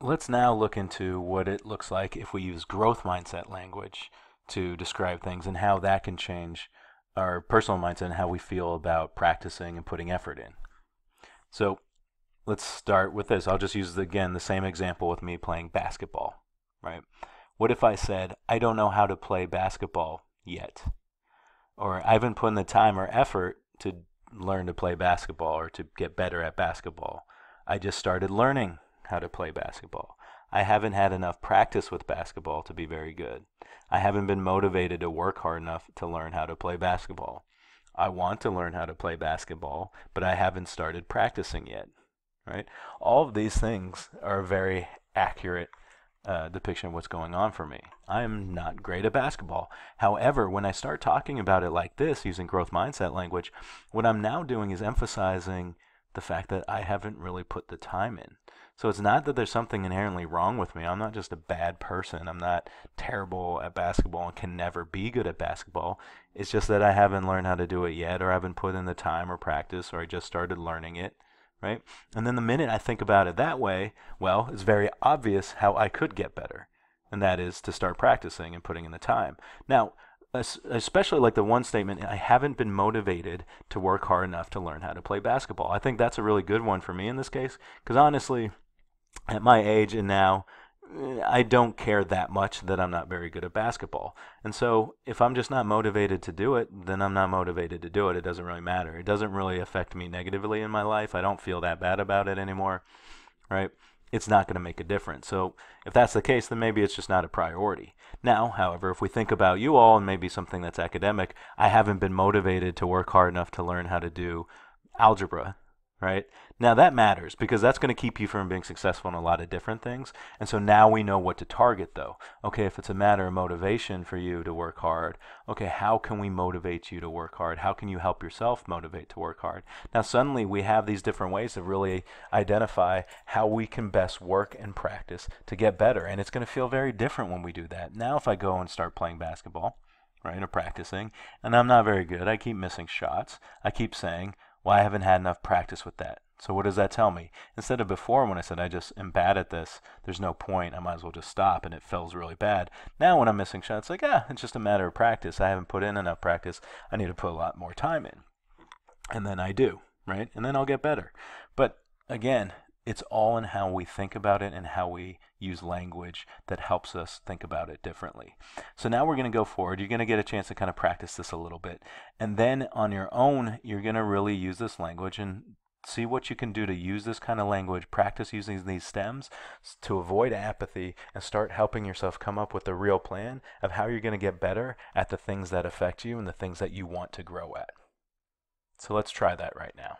Let's now look into what it looks like if we use growth mindset language to describe things and how that can change our personal mindset and how we feel about practicing and putting effort in. So let's start with this. I'll just use, again, the same example with me playing basketball, right? What if I said, I don't know how to play basketball yet? Or I haven't put in the time or effort to learn to play basketball or to get better at basketball. I just started learning how to play basketball. I haven't had enough practice with basketball to be very good. I haven't been motivated to work hard enough to learn how to play basketball. I want to learn how to play basketball, but I haven't started practicing yet, right? All of these things are a very accurate depiction of what's going on for me. I am not great at basketball. However, when I start talking about it like this, using growth mindset language, what I'm now doing is emphasizing the fact that I haven't really put the time in. So it's not that there's something inherently wrong with me. I'm not just a bad person. I'm not terrible at basketball and can never be good at basketball. It's just that I haven't learned how to do it yet, or I haven't put in the time or practice, or I just started learning it, right? And then the minute I think about it that way, well, it's very obvious how I could get better, and that is to start practicing and putting in the time. Now, especially like the one statement, I haven't been motivated to work hard enough to learn how to play basketball. I think that's a really good one for me in this case, because honestly, at my age and now, I don't care that much that I'm not very good at basketball. And so if I'm just not motivated to do it, then I'm not motivated to do it. It doesn't really matter. It doesn't really affect me negatively in my life. I don't feel that bad about it anymore, right? It's not going to make a difference. So if that's the case, then maybe it's just not a priority. Now, however, if we think about you all and maybe something that's academic, I haven't been motivated to work hard enough to learn how to do algebra, right? Now that matters because that's going to keep you from being successful in a lot of different things. And so now we know what to target though. Okay, if it's a matter of motivation for you to work hard, okay, how can we motivate you to work hard? How can you help yourself motivate to work hard? Now suddenly we have these different ways to really identify how we can best work and practice to get better. And it's going to feel very different when we do that. Now if I go and start playing basketball, right, or practicing, and I'm not very good, I keep missing shots, I keep saying, well, I haven't had enough practice with that. So what does that tell me? Instead of before when I said I just am bad at this, there's no point, I might as well just stop, and it feels really bad. Now when I'm missing shots, like, it's just a matter of practice. I haven't put in enough practice. I need to put a lot more time in. And then I do, right? And then I'll get better. But again, it's all in how we think about it and how we use language that helps us think about it differently. So now we're going to go forward. You're going to get a chance to kind of practice this a little bit. And then on your own, you're going to really use this language and see what you can do to use this kind of language, practice using these stems to avoid apathy and start helping yourself come up with a real plan of how you're going to get better at the things that affect you and the things that you want to grow at. So let's try that right now.